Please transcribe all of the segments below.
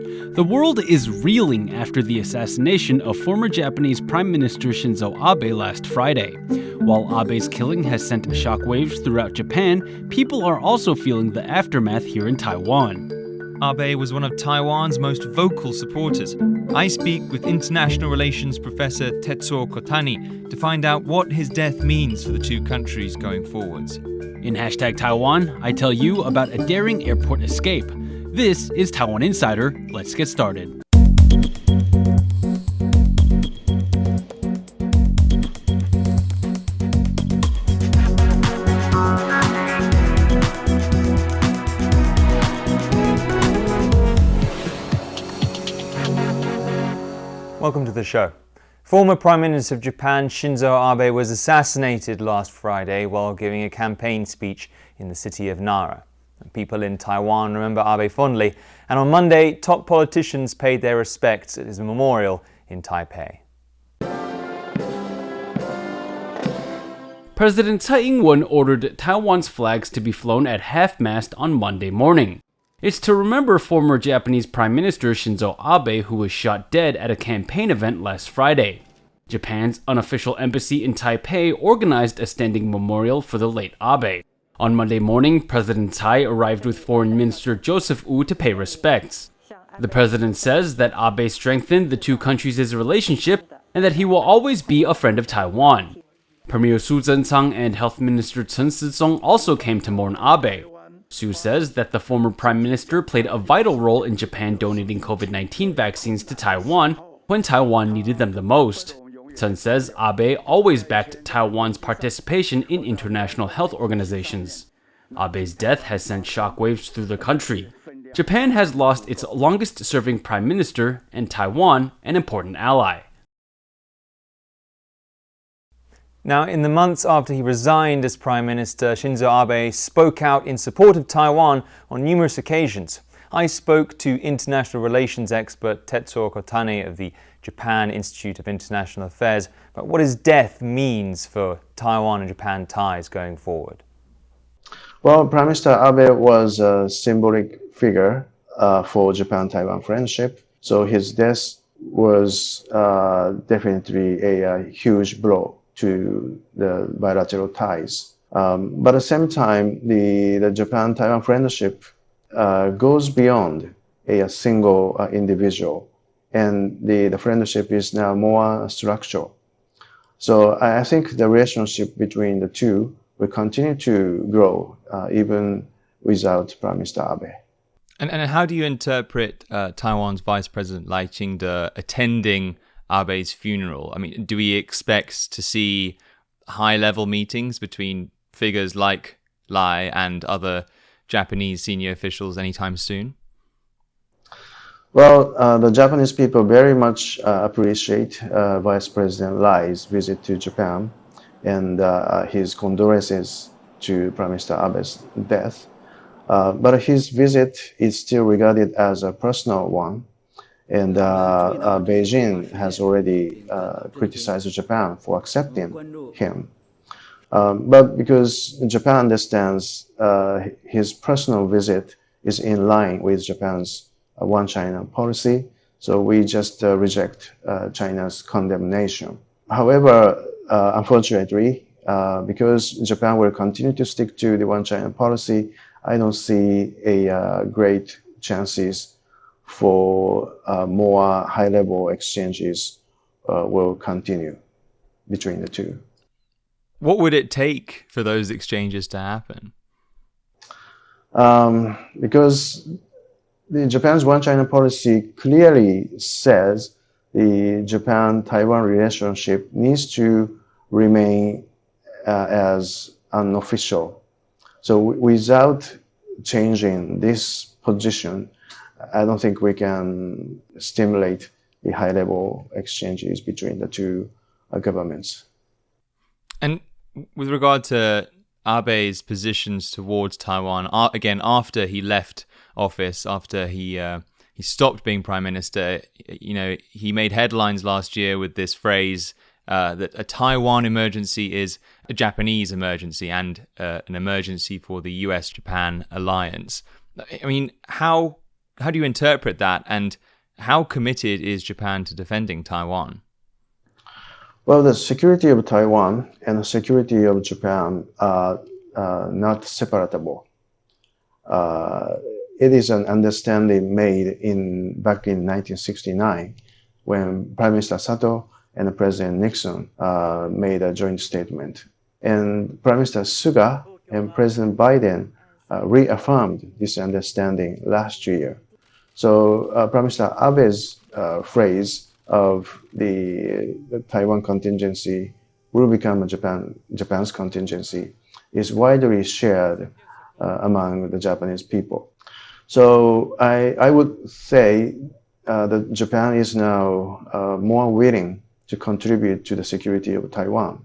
The world is reeling after the assassination of former Japanese Prime Minister Shinzo Abe last Friday. While Abe's killing has sent shockwaves throughout Japan, people are also feeling the aftermath here in Taiwan. Abe was one of Taiwan's most vocal supporters. I speak with international relations professor Tetsuo Kotani to find out what his death means for the two countries going forwards. In #Taiwan, I tell you about a daring airport escape. This is Taiwan Insider. Let's get started. Welcome to the show. Former Prime Minister of Japan Shinzo Abe was assassinated last Friday while giving a campaign speech in the city of Nara. People in Taiwan remember Abe fondly, and on Monday, top politicians paid their respects at his memorial in Taipei. President Tsai Ing-wen ordered Taiwan's flags to be flown at half-mast on Monday morning. It's to remember former Japanese Prime Minister Shinzo Abe, who was shot dead at a campaign event last Friday. Japan's unofficial embassy in Taipei organized a standing memorial for the late Abe. On Monday morning, President Tsai arrived with Foreign Minister Joseph Wu to pay respects. The president says that Abe strengthened the two countries' relationship and that he will always be a friend of Taiwan. Premier Su Tseng and Health Minister Chen Si-song also came to mourn Abe. Su says that the former prime minister played a vital role in Japan donating COVID-19 vaccines to Taiwan when Taiwan needed them the most. Chen says Abe always backed Taiwan's participation in international health organizations. Abe's death has sent shockwaves through the country. Japan has lost its longest-serving prime minister, and Taiwan an important ally. Now, in the months after he resigned as Prime Minister, Shinzo Abe spoke out in support of Taiwan on numerous occasions. I spoke to international relations expert Tetsuo Kotani of the Japan Institute of International Affairs about what his death means for Taiwan and Japan ties going forward. Well, Prime Minister Abe was a symbolic figure for Japan-Taiwan friendship, so his death was definitely a huge blow to the bilateral ties. But at the same time, the Japan-Taiwan friendship goes beyond a single individual, and the friendship is now more structural. So I think the relationship between the two will continue to grow even without Prime Minister Abe. And how do you interpret Taiwan's Vice President Lai Ching-te attending Abe's funeral? I mean, do we expect to see high-level meetings between figures like Lai and other Japanese senior officials anytime soon? Well, the Japanese people very much appreciate Vice President Lai's visit to Japan and his condolences to Prime Minister Abe's death. But his visit is still regarded as a personal one. And Beijing has already criticized Japan for accepting him. But because Japan understands his personal visit is in line with Japan's One China policy, so we just reject China's condemnation. However, unfortunately, because Japan will continue to stick to the One China policy, I don't see a great chances for more high-level exchanges will continue between the two. What would it take for those exchanges to happen? Because Japan's One China policy clearly says the Japan-Taiwan relationship needs to remain as unofficial. So without changing this position, I don't think we can stimulate the high-level exchanges between the two governments. And with regard to Abe's positions towards Taiwan, again, after he left office, after he stopped being prime minister, he made headlines last year with this phrase that a Taiwan emergency is a Japanese emergency and an emergency for the US-Japan alliance. I mean, how do you interpret that, and how committed is Japan to defending Taiwan? Well, the security of Taiwan and the security of Japan are not separable. It is an understanding made back in 1969 when Prime Minister Sato and President Nixon made a joint statement. And Prime Minister Suga and President Biden reaffirmed this understanding last year. So Prime Minister Abe's phrase of the Taiwan contingency will become Japan's contingency is widely shared among the Japanese people. So I would say that Japan is now more willing to contribute to the security of Taiwan.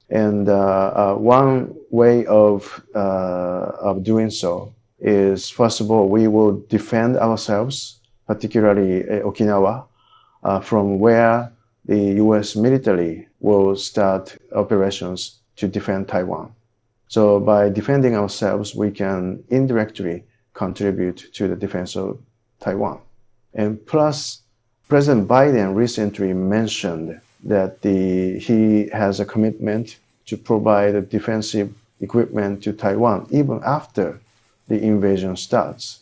And one way of doing so is, first of all, we will defend ourselves, particularly Okinawa, from where the U.S. military will start operations to defend Taiwan. So by defending ourselves, we can indirectly contribute to the defense of Taiwan. And plus, President Biden recently mentioned that he has a commitment to provide defensive equipment to Taiwan even after the invasion starts.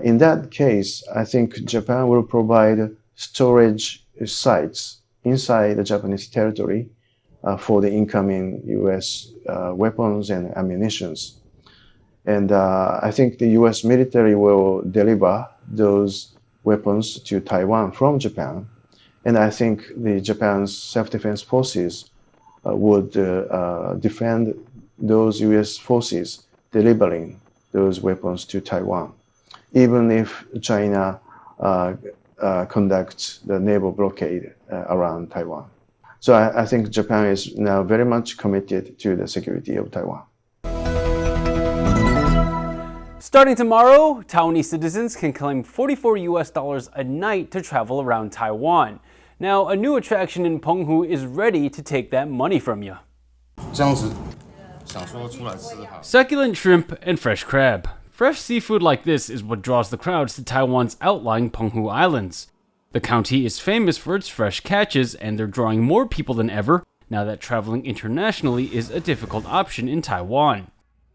In that case, I think Japan will provide storage sites inside the Japanese territory for the incoming U.S. Weapons and ammunitions. And I think the U.S. military will deliver those weapons to Taiwan from Japan. And I think the Japan's self-defense forces would defend those U.S. forces delivering those weapons to Taiwan, even if China conducts the naval blockade around Taiwan. So I think Japan is now very much committed to the security of Taiwan. Starting tomorrow, Taiwanese citizens can claim $44 a night to travel around Taiwan. Now, a new attraction in Penghu is ready to take that money from you. Succulent shrimp and fresh crab. Fresh seafood like this is what draws the crowds to Taiwan's outlying Penghu Islands. The county is famous for its fresh catches, and they're drawing more people than ever now that traveling internationally is a difficult option in Taiwan.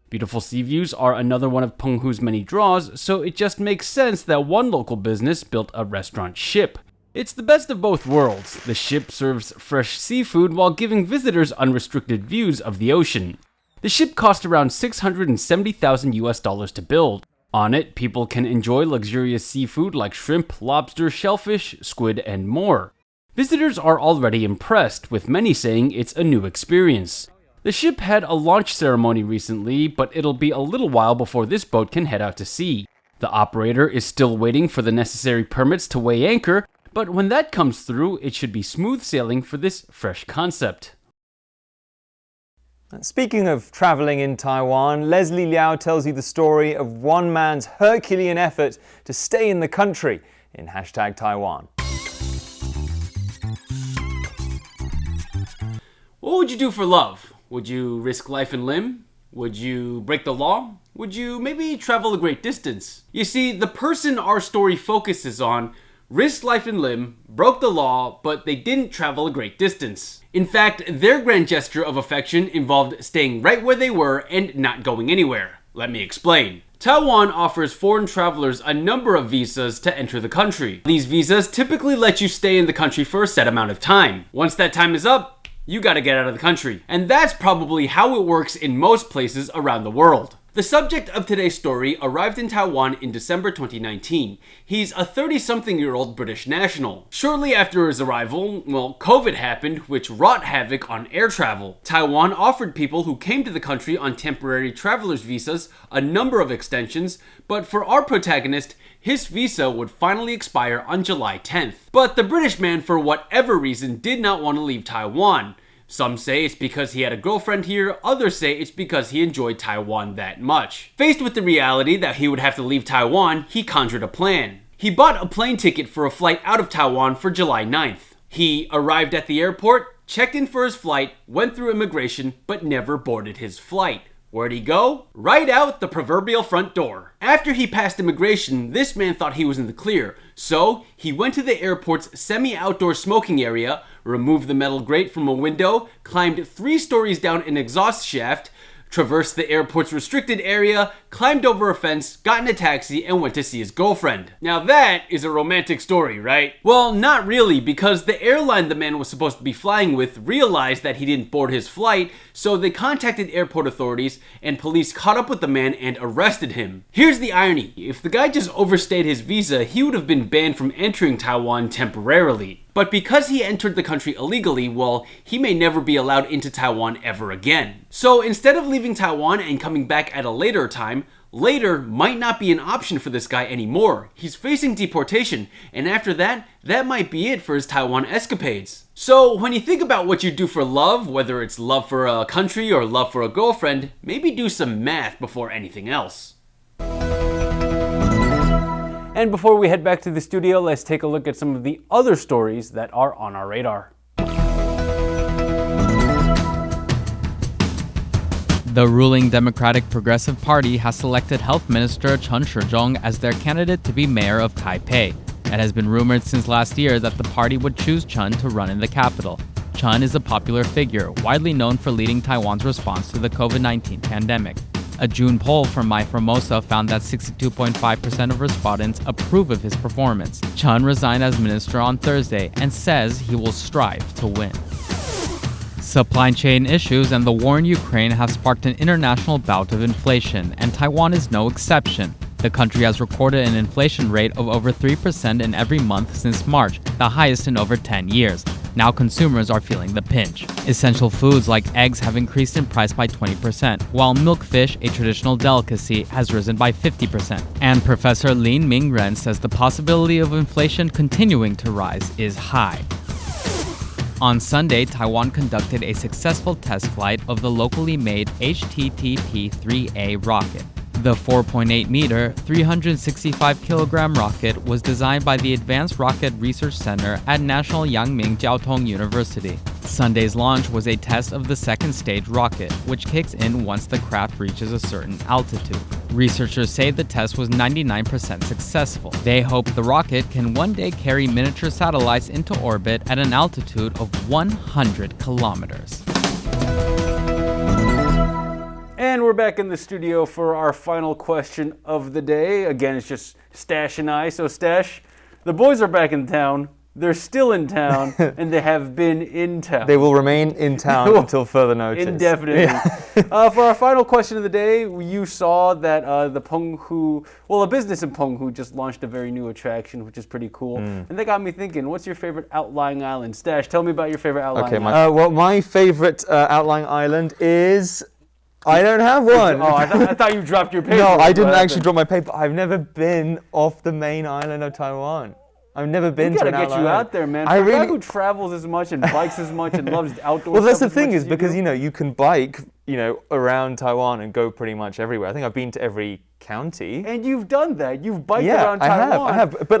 Beautiful sea views are another one of Penghu's many draws, so it just makes sense that one local business built a restaurant ship. It's the best of both worlds. The ship serves fresh seafood while giving visitors unrestricted views of the ocean. The ship cost around $670,000 to build. On it, people can enjoy luxurious seafood like shrimp, lobster, shellfish, squid, and more. Visitors are already impressed, with many saying it's a new experience. The ship had a launch ceremony recently, but it'll be a little while before this boat can head out to sea. The operator is still waiting for the necessary permits to weigh anchor, but when that comes through, it should be smooth sailing for this fresh concept. Speaking of travelling in Taiwan, Leslie Liao tells you the story of one man's Herculean effort to stay in the country in #Taiwan. What would you do for love? Would you risk life and limb? Would you break the law? Would you maybe travel a great distance? You see, the person our story focuses on risked life and limb, broke the law, but they didn't travel a great distance. In fact, their grand gesture of affection involved staying right where they were and not going anywhere. Let me explain. Taiwan offers foreign travelers a number of visas to enter the country. These visas typically let you stay in the country for a set amount of time. Once that time is up, you gotta get out of the country. And that's probably how it works in most places around the world. The subject of today's story arrived in Taiwan in December 2019. He's a 30-something-year-old British national. Shortly after his arrival, COVID happened, which wrought havoc on air travel. Taiwan offered people who came to the country on temporary traveler's visas a number of extensions, but for our protagonist, his visa would finally expire on July 10th. But the British man, for whatever reason, did not want to leave Taiwan. Some say it's because he had a girlfriend here, others say it's because he enjoyed Taiwan that much. Faced with the reality that he would have to leave Taiwan, he conjured a plan. He bought a plane ticket for a flight out of Taiwan for July 9th. He arrived at the airport, checked in for his flight, went through immigration, but never boarded his flight. Where'd he go? Right out the proverbial front door. After he passed immigration, this man thought he was in the clear, so he went to the airport's semi-outdoor smoking area, removed the metal grate from a window, climbed 3 stories down an exhaust shaft, traversed the airport's restricted area, climbed over a fence, got in a taxi, and went to see his girlfriend. Now that is a romantic story, right? Well, not really, because the airline the man was supposed to be flying with realized that he didn't board his flight, so they contacted airport authorities, and police caught up with the man and arrested him. Here's the irony. If the guy just overstayed his visa, he would have been banned from entering Taiwan temporarily. But because he entered the country illegally, well, he may never be allowed into Taiwan ever again. So instead of leaving Taiwan and coming back at a later time, later might not be an option for this guy anymore. He's facing deportation, and after that, that might be it for his Taiwan escapades. So when you think about what you do for love, whether it's love for a country or love for a girlfriend, maybe do some math before anything else. And before we head back to the studio, let's take a look at some of the other stories that are on our radar. The ruling Democratic Progressive Party has selected Health Minister Chen Shizhong as their candidate to be mayor of Taipei. It has been rumored since last year that the party would choose Chen to run in the capital. Chen is a popular figure, widely known for leading Taiwan's response to the COVID-19 pandemic. A June poll from MyFormosa found that 62.5% of respondents approve of his performance. Chen resigned as minister on Thursday and says he will strive to win. Supply chain issues and the war in Ukraine have sparked an international bout of inflation, and Taiwan is no exception. The country has recorded an inflation rate of over 3% in every month since March, the highest in over 10 years. Now consumers are feeling the pinch. Essential foods like eggs have increased in price by 20%, while milkfish, a traditional delicacy, has risen by 50%. And Professor Lin Mingren says the possibility of inflation continuing to rise is high. On Sunday, Taiwan conducted a successful test flight of the locally made HTTP-3A rocket. The 4.8-meter, 365-kilogram rocket was designed by the Advanced Rocket Research Center at National Yangming Jiaotong University. Sunday's launch was a test of the second stage rocket, which kicks in once the craft reaches a certain altitude. Researchers say the test was 99% successful. They hope the rocket can one day carry miniature satellites into orbit at an altitude of 100 kilometers. And we're back in the studio for our final question of the day. Again, it's just Stash and I. So Stash, the boys are back in town. They're still in town, and they have been in town. They will remain in town until further notice. Indefinitely. Yeah. For our final question of the day, you saw that the Penghu, a business in Penghu just launched a very new attraction, which is pretty cool. And that got me thinking, what's your favorite outlying island? Stash, tell me about your favorite outlying island. Well, my favorite outlying island is... I don't have one. Oh, I thought you dropped your paper. No, I didn't actually drop my paper. I've never been off the main island of Taiwan. I've never been to an outlying island. We gotta get you out there, man. For a guy who travels as much and bikes as much and loves outdoor Well, that's the stuff thing as is because, you can bike, around Taiwan and go pretty much everywhere. I think I've been to every county. And you've done that. You've biked around Taiwan. I have. But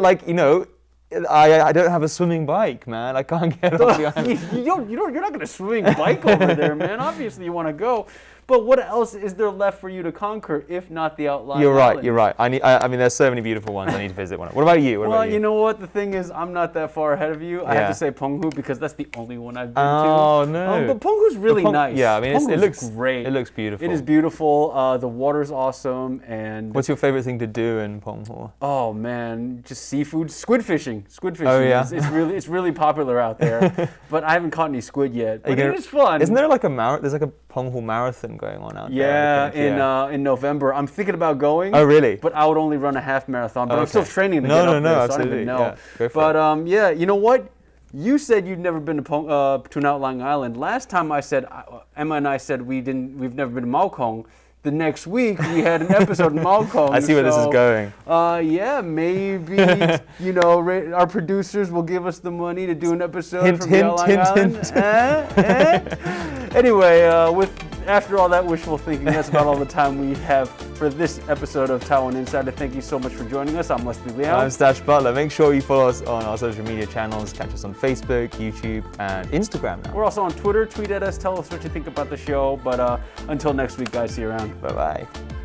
I don't have a swimming bike, man. I can't get off the island. You're not gonna swing bike over there, man. Obviously you want to go. But what else is there left for you to conquer if not the outlying islands? You're right. I mean, there's so many beautiful ones. I need to visit one. What about you? You know what? The thing is, I'm not that far ahead of you. I have to say Penghu because that's the only one I've been to. Oh, no. But Penghu's really nice. Yeah, I mean, it looks great. It looks beautiful. It is beautiful. The water's awesome. And what's your favorite thing to do in Penghu? Oh, man, just seafood. Squid fishing. Oh, yeah? It's really popular out there. But I haven't caught any squid yet. But it is fun. Isn't there there's like a Penghu marathon going on out there? Yeah, in November. I'm thinking about going. Oh, really? But I would only run a half marathon. But I'm still training to get up there, absolutely. so I don't even know. Yeah, go for it. You know what? You said you'd never been to an outlying island. Last time I said, Emma and I said we've never been to Maokong. The next week we had an episode in Maokong. I see where this is going. Maybe our producers will give us the money to do an episode from the outlying island. Anyway, after all that wishful thinking, that's about all the time we have for this episode of Taiwan Insider. Thank you so much for joining us. I'm Leslie Liao. I'm Staś Butler. Make sure you follow us on our social media channels. Catch us on Facebook, YouTube, and Instagram now. We're also on Twitter. Tweet at us. Tell us what you think about the show. But until next week, guys, see you around. Bye-bye.